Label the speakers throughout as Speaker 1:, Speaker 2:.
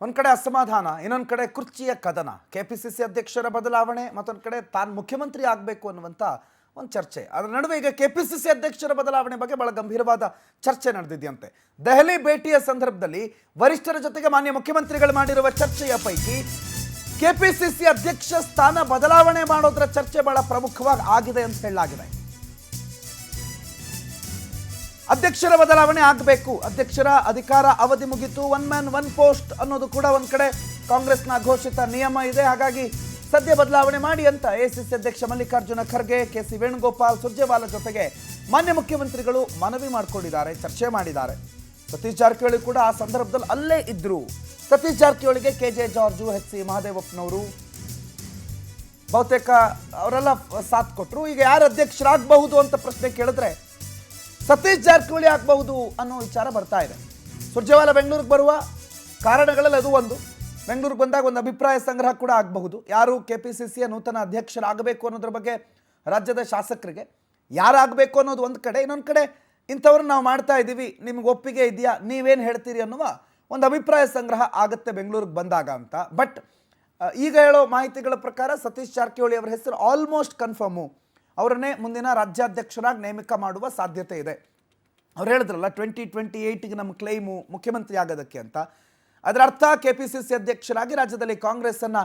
Speaker 1: ಒಂದು ಕಡೆ ಅಸಮಾಧಾನ, ಇನ್ನೊಂದು ಕಡೆ ಕುರ್ಚಿಯ ಕದನ, ಕೆಪಿಸಿಸಿ ಅಧ್ಯಕ್ಷರ ಬದಲಾವಣೆ, ಮತ್ತೊಂದು ಕಡೆ ತಾನು ಮುಖ್ಯಮಂತ್ರಿ ಆಗಬೇಕು ಅನ್ನುವಂಥ ಒಂದು ಚರ್ಚೆ. ಅದರ ನಡುವೆ ಈಗ ಕೆಪಿಸಿಸಿ ಅಧ್ಯಕ್ಷರ ಬದಲಾವಣೆ ಬಗ್ಗೆ ಬಹಳ ಗಂಭೀರವಾದ ಚರ್ಚೆ ನಡೆದಿದೆಯಂತೆ. ದೆಹಲಿ ಭೇಟಿಯ ಸಂದರ್ಭದಲ್ಲಿ ವರಿಷ್ಠರ ಜೊತೆಗೆ ಮಾನ್ಯ ಮುಖ್ಯಮಂತ್ರಿಗಳು ಮಾಡಿರುವ ಚರ್ಚೆಯ ಪೈಕಿ ಕೆಪಿಸಿಸಿ ಅಧ್ಯಕ್ಷ ಸ್ಥಾನ ಬದಲಾವಣೆ ಮಾಡೋದ್ರ ಚರ್ಚೆ ಬಹಳ ಪ್ರಮುಖವಾಗಿ ಆಗಿದೆ ಅಂತ ಹೇಳಲಾಗಿದೆ. ಅಧ್ಯಕ್ಷರ ಬದಲಾವಣೆ ಆಗಬೇಕು, ಅಧ್ಯಕ್ಷರ ಅಧಿಕಾರ ಅವಧಿ ಮುಗಿತು, ಒನ್ ಮ್ಯಾನ್ ಒನ್ ಪೋಸ್ಟ್ ಅನ್ನೋದು ಕೂಡ ಒಂದು ಕಡೆ ಕಾಂಗ್ರೆಸ್ನ ಘೋಷಿತ ನಿಯಮ ಇದೆ. ಹಾಗಾಗಿ ಸದ್ಯ ಬದಲಾವಣೆ ಮಾಡಿ ಅಂತ ಎಸಿಸಿ ಅಧ್ಯಕ್ಷ ಮಲ್ಲಿಕಾರ್ಜುನ ಖರ್ಗೆ, ಕೆಸಿ ವೇಣುಗೋಪಾಲ್, ಸುರ್ಜೇವಾಲಾ ಜೊತೆಗೆ ಮಾನ್ಯ ಮುಖ್ಯಮಂತ್ರಿಗಳು ಮನವಿ ಮಾಡಿಕೊಂಡಿದ್ದಾರೆ, ಚರ್ಚೆ ಮಾಡಿದ್ದಾರೆ. ಸತೀಶ್ ಜಾರಕಿಹೊಳಿ ಕೂಡ ಆ ಸಂದರ್ಭದಲ್ಲಿ ಅಲ್ಲೇ ಇದ್ರು. ಸತೀಶ್ ಜಾರಕಿಹೊಳಿಗೆ ಕೆಜೆ ಜಾರ್ಜು, ಎಚ್ ಸಿ ಮಹದೇವಪ್ಪನವರು ಬಹುತೇಕ ಅವರೆಲ್ಲ ಸಾಥ್ ಕೊಟ್ಟರು. ಈಗ ಯಾರು ಅಧ್ಯಕ್ಷರಾಗಬಹುದು ಅಂತ ಪ್ರಶ್ನೆ ಕೇಳಿದ್ರೆ ಸತೀಶ್ ಜಾರಕಿಹೊಳಿ ಆಗಬಹುದು ಅನ್ನೋ ವಿಚಾರ ಬರ್ತಾ ಇದೆ. ಸುರ್ಜೇವಾಲಾ ಬೆಂಗಳೂರಿಗೆ ಬರುವ ಕಾರಣಗಳಲ್ಲಿ ಅದು ಒಂದು. ಬೆಂಗಳೂರಿಗೆ ಬಂದಾಗ ಒಂದು ಅಭಿಪ್ರಾಯ ಸಂಗ್ರಹ ಕೂಡ ಆಗಬಹುದು. ಯಾರು ಕೆಪಿಸಿಸಿಯ ನೂತನ ಅಧ್ಯಕ್ಷರಾಗಬೇಕು ಅನ್ನೋದ್ರ ಬಗ್ಗೆ ರಾಜ್ಯದ ಶಾಸಕರಿಗೆ ಯಾರಾಗಬೇಕು ಅನ್ನೋದು ಒಂದು ಕಡೆ, ಇನ್ನೊಂದು ಕಡೆ ಇಂಥವ್ರನ್ನ ನಾವು ಮಾಡ್ತಾ ಇದ್ದೀವಿ, ನಿಮ್ಗೆ ಒಪ್ಪಿಗೆ ಇದೆಯಾ, ನೀವೇನು ಹೇಳ್ತೀರಿ ಅನ್ನುವ ಒಂದು ಅಭಿಪ್ರಾಯ ಸಂಗ್ರಹ ಆಗುತ್ತೆ ಬೆಂಗಳೂರಿಗೆ ಬಂದಾಗ ಅಂತ. ಬಟ್ ಈಗ ಹೇಳೋ ಮಾಹಿತಿಗಳ ಪ್ರಕಾರ ಸತೀಶ್ ಜಾರಕಿಹೊಳಿ ಅವರ ಹೆಸರು ಆಲ್ಮೋಸ್ಟ್ ಕನ್ಫರ್ಮು. ಅವರನ್ನೇ ಮುಂದಿನ ರಾಜ್ಯಾಧ್ಯಕ್ಷರಾಗಿ ನೇಮಕ ಮಾಡುವ ಸಾಧ್ಯತೆ ಇದೆ. ಅವ್ರು ಹೇಳಿದ್ರಲ್ಲ 2028ಗೆ ನಮ್ಮ ಕ್ಲೈಮು ಮುಖ್ಯಮಂತ್ರಿ ಆಗೋದಕ್ಕೆ ಅಂತ. ಅದರ ಅರ್ಥ ಕೆಪಿಸಿಸಿ ಅಧ್ಯಕ್ಷರಾಗಿ ರಾಜ್ಯದಲ್ಲಿ ಕಾಂಗ್ರೆಸ್ಸನ್ನು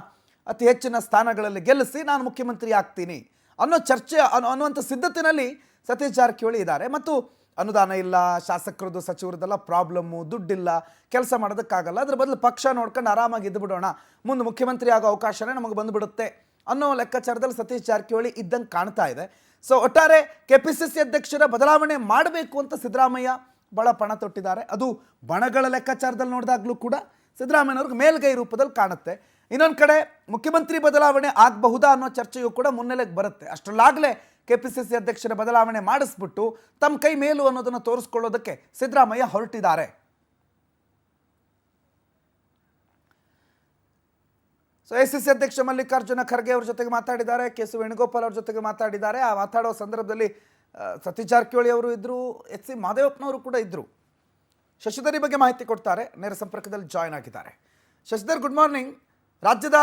Speaker 1: ಅತಿ ಹೆಚ್ಚಿನ ಸ್ಥಾನಗಳಲ್ಲಿ ಗೆಲ್ಲಿಸಿ ನಾನು ಮುಖ್ಯಮಂತ್ರಿ ಆಗ್ತೀನಿ ಅನ್ನೋ ಚರ್ಚೆ ಅನ್ನುವಂಥ ಸಿದ್ಧತೆಯಲ್ಲಿ ಸತೀಶ್ ಜಾರಕಿಹೊಳಿ ಇದ್ದಾರೆ. ಮತ್ತು ಅನುದಾನ ಇಲ್ಲ, ಶಾಸಕರದ್ದು ಸಚಿವರದೆಲ್ಲ ಪ್ರಾಬ್ಲಮ್ಮು, ದುಡ್ಡಿಲ್ಲ, ಕೆಲಸ ಮಾಡೋದಕ್ಕಾಗಲ್ಲ, ಅದ್ರ ಬದಲು ಪಕ್ಷ ನೋಡ್ಕೊಂಡು ಆರಾಮಾಗಿ ಇದ್ದುಬಿಡೋಣ, ಮುಂದೆ ಮುಖ್ಯಮಂತ್ರಿ ಆಗೋ ಅವಕಾಶನೇ ನಮಗೆ ಬಂದುಬಿಡುತ್ತೆ ಅನ್ನೋ ಲೆಕ್ಕಾಚಾರದಲ್ಲಿ ಸತೀಶ್ ಜಾರಕಿಹೊಳಿ ಇದ್ದಂಗೆ ಕಾಣ್ತಾ ಇದೆ. ಸೊ ಒಟ್ಟಾರೆ ಕೆಪಿಸಿಸಿ ಅಧ್ಯಕ್ಷರ ಬದಲಾವಣೆ ಮಾಡಬೇಕು ಅಂತ ಸಿದ್ದರಾಮಯ್ಯ ಭಾಳ ಪಣ ತೊಟ್ಟಿದ್ದಾರೆ. ಅದು ಬಣಗಳ ಲೆಕ್ಕಾಚಾರದಲ್ಲಿ ನೋಡಿದಾಗಲೂ ಕೂಡ ಸಿದ್ದರಾಮಯ್ಯನವ್ರಿಗೆ ಮೇಲ್ಗೈ ರೂಪದಲ್ಲಿ ಕಾಣುತ್ತೆ. ಇನ್ನೊಂದು ಕಡೆ ಮುಖ್ಯಮಂತ್ರಿ ಬದಲಾವಣೆ ಆಗಬಹುದಾ ಅನ್ನೋ ಚರ್ಚೆಯೂ ಕೂಡ ಮುನ್ನೆಲೆಗೆ ಬರುತ್ತೆ. ಅಷ್ಟರಲ್ಲಾಗಲೇ ಕೆಪಿಸಿಸಿ ಅಧ್ಯಕ್ಷರ ಬದಲಾವಣೆ ಮಾಡಿಸ್ಬಿಟ್ಟು ತಮ್ಮ ಕೈ ಮೇಲು ಅನ್ನೋದನ್ನು ತೋರಿಸ್ಕೊಳ್ಳೋದಕ್ಕೆ ಸಿದ್ದರಾಮಯ್ಯ ಹೊರಟಿದ್ದಾರೆ. ಸೊ ಎಸಿಸಿ ಅಧ್ಯಕ್ಷ ಮಲ್ಲಿಕಾರ್ಜುನ ಖರ್ಗೆ ಅವ್ರ ಜೊತೆಗೆ ಮಾತಾಡಿದ್ದಾರೆ, ಕೆಸಿ ವೇಣುಗೋಪಾಲ್ ಅವ್ರ ಜೊತೆಗೆ ಮಾತಾಡಿದ್ದಾರೆ. ಆ ಮಾತಾಡೋ ಸಂದರ್ಭದಲ್ಲಿ ಸತೀಶ್ ಜಾರಕಿಹೊಳಿ ಅವರು ಇದ್ದರು, ಎಚ್ ಸಿ ಮಹದೇವಪ್ಪನವರು ಕೂಡ ಇದ್ದರು. ಶಶಿಧರ್ ಬಗ್ಗೆ ಮಾಹಿತಿ ಕೊಡ್ತಾರೆ, ನೇರ ಸಂಪರ್ಕದಲ್ಲಿ ಜಾಯ್ನ್ ಆಗಿದ್ದಾರೆ. Shashidhar, good morning. ರಾಜ್ಯದ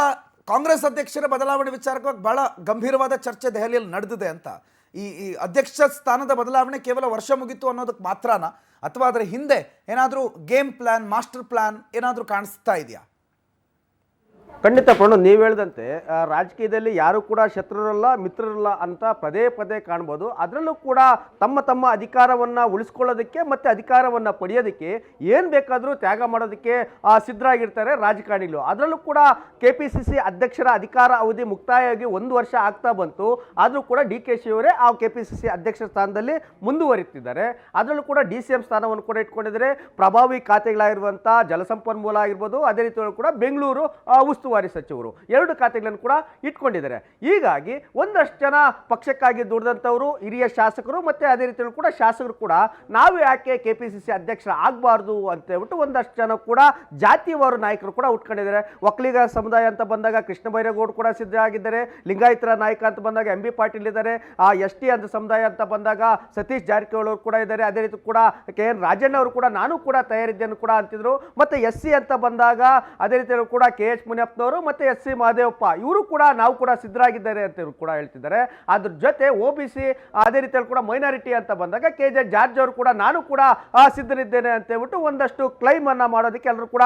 Speaker 1: ಕಾಂಗ್ರೆಸ್ ಅಧ್ಯಕ್ಷರ ಬದಲಾವಣೆ ವಿಚಾರವಾಗಿ ಬಹಳ ಗಂಭೀರವಾದ ಚರ್ಚೆ ದೆಹಲಿಯಲ್ಲಿ ನಡೆದಿದೆ ಅಂತ. ಈ ಅಧ್ಯಕ್ಷ ಸ್ಥಾನದ ಬದಲಾವಣೆ ಕೇವಲ ವರ್ಷ ಮುಗಿತು ಅನ್ನೋದಕ್ಕೆ ಮಾತ್ರನಾ, ಅಥವಾ ಅದರ ಹಿಂದೆ ಏನಾದರೂ ಗೇಮ್ ಪ್ಲಾನ್, ಮಾಸ್ಟರ್ ಪ್ಲಾನ್ ಏನಾದರೂ ಕಾಣಿಸ್ತಾ ಇದೆಯಾ?
Speaker 2: ಖಂಡಿತ ಪ್ರಣವ್, ನೀವು ಹೇಳಿದಂತೆ ರಾಜಕೀಯದಲ್ಲಿ ಯಾರು ಕೂಡ ಶತ್ರುರಲ್ಲ ಮಿತ್ರರಲ್ಲ ಅಂತ ಪದೇ ಪದೇ ಕಾಣ್ಬೋದು. ಅದರಲ್ಲೂ ಕೂಡ ತಮ್ಮ ತಮ್ಮ ಅಧಿಕಾರವನ್ನು ಉಳಿಸ್ಕೊಳ್ಳೋದಕ್ಕೆ ಮತ್ತು ಅಧಿಕಾರವನ್ನು ಪಡೆಯೋದಕ್ಕೆ ಏನು ಬೇಕಾದರೂ ತ್ಯಾಗ ಮಾಡೋದಕ್ಕೆ ಸಿದ್ಧರಾಗಿರ್ತಾರೆ ರಾಜಕಾರಣಿಗಳು. ಅದರಲ್ಲೂ ಕೂಡ ಕೆಪಿಸಿಸಿ ಅಧ್ಯಕ್ಷರ ಅಧಿಕಾರ ಅವಧಿ ಮುಕ್ತಾಯವಾಗಿ 1 ವರ್ಷ ಆಗ್ತಾ ಬಂತು. ಆದರೂ ಕೂಡ DK ಶಿವರೇ ಆ ಕೆಪಿಸಿಸಿ ಅಧ್ಯಕ್ಷರ ಸ್ಥಾನದಲ್ಲಿ ಮುಂದುವರಿತಿದ್ದಾರೆ. ಅದರಲ್ಲೂ ಕೂಡ DCM ಸ್ಥಾನವನ್ನು ಕೂಡ ಇಟ್ಕೊಂಡಿದ್ದಾರೆ. ಪ್ರಭಾವಿ ಖಾತೆಗಳಾಗಿರುವಂಥ ಜಲಸಂಪನ್ಮೂಲ ಆಗಿರ್ಬೋದು, ಅದೇ ರೀತಿ ಕೂಡ ಬೆಂಗಳೂರು ಉಸ್ತುವಾರಿ ಸಚಿವರು 2 ಖಾತೆಗಳನ್ನು ಕೂಡ ಇಟ್ಕೊಂಡಿದ್ದಾರೆ. ಹೀಗಾಗಿ ಒಂದಷ್ಟು ಜನ ಪಕ್ಷಕ್ಕಾಗಿ ದುಡಿದಂಥವರು ಹಿರಿಯ ಶಾಸಕರು ಮತ್ತು ಅದೇ ರೀತಿ ಕೂಡ ಶಾಸಕರು ಕೂಡ ನಾವು ಯಾಕೆ ಕೆಪಿಸಿಸಿ ಅಧ್ಯಕ್ಷರ ಆಗಬಾರ್ದು ಅಂತ ಹೇಳ್ಬಿಟ್ಟು ಒಂದಷ್ಟು ಜನ ಕೂಡ ಜಾತಿವಾರು ನಾಯಕರು ಕೂಡ ಉಟ್ಕೊಂಡಿದ್ದಾರೆ. ಒಕ್ಕಲಿಗರ ಸಮುದಾಯ ಅಂತ ಬಂದಾಗ ಕೃಷ್ಣ ಬೈರೇಗೌಡ ಕೂಡ ಸಿದ್ಧ ಆಗಿದ್ದಾರೆ. ಲಿಂಗಾಯತರ ನಾಯಕ ಅಂತ ಬಂದಾಗ MB ಪಾಟೀಲ್ ಇದ್ದಾರೆ. ST ಅಂತ ಸಮುದಾಯ ಅಂತ ಬಂದಾಗ ಸತೀಶ್ ಜಾರಕಿಹೊಳಿ ಅವರು ಕೂಡ ಇದ್ದಾರೆ. ಅದೇ ರೀತಿ ಕೂಡ KN ರಾಜಣ್ಣ ಅವರು ಕೂಡ ನಾನು ಕೂಡ ತಯಾರಿದ್ದೇನೆ ಕೂಡ ಅಂತಿದ್ರು. ಮತ್ತು SC ಅಂತ ಬಂದಾಗ ಅದೇ ರೀತಿ ಕೂಡ KH ಮುನಿಯಪ್ಪನವರು ಮತ್ತು ಎಚ್ ಸಿ ಮಹದೇವಪ್ಪ ಇವರು ಕೂಡ ನಾವು ಕೂಡ ಸಿದ್ಧರಾಗಿದ್ದಾರೆ ಅಂತ ಕೂಡ ಹೇಳ್ತಿದ್ದಾರೆ. ಅದ್ರ ಜೊತೆ OBC ಅದೇ ರೀತಿಯಲ್ಲಿ ಕೂಡ ಮೈನಾರಿಟಿ ಅಂತ ಬಂದಾಗ KJ ಜಾರ್ಜ್ ಅವರು ಕೂಡ ನಾನು ಕೂಡ ಸಿದ್ಧರಿದ್ದೇನೆ ಅಂತ ಹೇಳ್ಬಿಟ್ಟು ಒಂದಷ್ಟು ಕ್ಲೈಮ್ ಅನ್ನ ಮಾಡೋದಕ್ಕೆ ಎಲ್ಲರೂ ಕೂಡ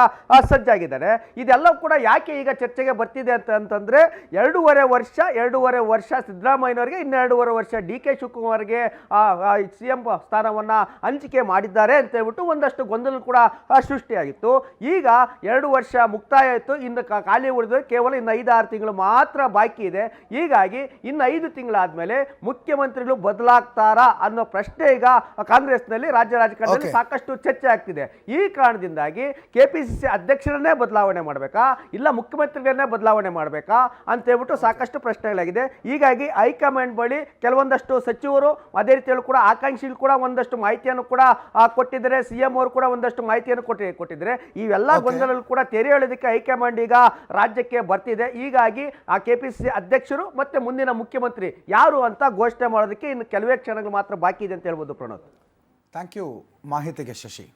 Speaker 2: ಸಜ್ಜಾಗಿದ್ದಾರೆ. ಇದೆಲ್ಲ ಕೂಡ ಯಾಕೆ ಈಗ ಚರ್ಚೆಗೆ ಬರ್ತಿದೆ ಅಂತಂದ್ರೆ 2.5 ವರ್ಷ ಸಿದ್ದರಾಮಯ್ಯನವರಿಗೆ, 2.5 ವರ್ಷ DK ಶಿವಕುಮಾರ್ಗೆ CM ಸ್ಥಾನವನ್ನ ಹಂಚಿಕೆ ಮಾಡಿದ್ದಾರೆ ಅಂತ ಹೇಳ್ಬಿಟ್ಟು ಒಂದಷ್ಟು ಗೊಂದಲ ಕೂಡ ಸೃಷ್ಟಿಯಾಗಿತ್ತು. ಈಗ 2 ವರ್ಷ ಮುಕ್ತಾಯ ಆಯಿತು. ಇನ್ನು ಖಾಲಿ ಉಳಿದ್ರೆ ಕೇವಲ ಇನ್ನು 5-6 ತಿಂಗಳು ಮಾತ್ರ ಬಾಕಿ ಇದೆ. ಹೀಗಾಗಿ ಇನ್ನು 5 ತಿಂಗಳಾದ್ಮೇಲೆ ಮುಖ್ಯಮಂತ್ರಿಗಳು ಬದಲಾಗ್ತಾರಾ ಅನ್ನೋ ಪ್ರಶ್ನೆ ಈಗ ಕಾಂಗ್ರೆಸ್ನಲ್ಲಿ, ರಾಜ್ಯ ರಾಜಕಾರಣದಲ್ಲಿ ಸಾಕಷ್ಟು ಚರ್ಚೆ ಆಗ್ತಿದೆ. ಈ ಕಾರಣದಿಂದಾಗಿ ಕೆಪಿಸಿಸಿ ಅಧ್ಯಕ್ಷರನ್ನೇ ಬದಲಾವಣೆ ಮಾಡಬೇಕಾ, ಇಲ್ಲ ಮುಖ್ಯಮಂತ್ರಿಗಳನ್ನೇ ಬದಲಾವಣೆ ಮಾಡಬೇಕಾ ಅಂತ ಹೇಳ್ಬಿಟ್ಟು ಸಾಕಷ್ಟು ಪ್ರಶ್ನೆಗಳಾಗಿದೆ. ಹೀಗಾಗಿ ಹೈಕಮಾಂಡ್ ಬಳಿ ಕೆಲವೊಂದಷ್ಟು ಸಚಿವರು ಅದೇ ರೀತಿಯಲ್ಲಿ ಕೂಡ ಆಕಾಂಕ್ಷಿಗಳು ಕೂಡ ಒಂದಷ್ಟು ಮಾಹಿತಿಯನ್ನು ಕೂಡ ಕೊಟ್ಟಿದ್ದಾರೆ. CM ಅವರು ಕೂಡ ಒಂದಷ್ಟು ಮಾಹಿತಿಯನ್ನು ಕೊಟ್ಟಿದ್ದಾರೆ. ಇವೆಲ್ಲ ಗೊಂದಲಗಳು ಕೂಡ ತೆರೆ ಎಳೆಯೋದಕ್ಕೆ ಹೈಕಮಾಂಡ್ ಈಗ ರಾಜ್ಯಕ್ಕೆ ಬರ್ತಿದೆ. ಹೀಗಾಗಿ ಆ ಕೆಪಿಸಿಸಿ ಅಧ್ಯಕ್ಷರು ಮತ್ತೆ ಮುಂದಿನ ಮುಖ್ಯಮಂತ್ರಿ ಯಾರು ಅಂತ ಘೋಷಣೆ ಮಾಡೋದಕ್ಕೆ ಇನ್ನು ಕೆಲವೇ ಕ್ಷಣಗಳು ಮಾತ್ರ ಬಾಕಿ ಇದೆ ಅಂತ ಹೇಳ್ಬೋದು ಪ್ರಣೋದ್.
Speaker 1: ಥ್ಯಾಂಕ್ ಯು ಮಾಹಿತಿಗೆ ಶಶಿ.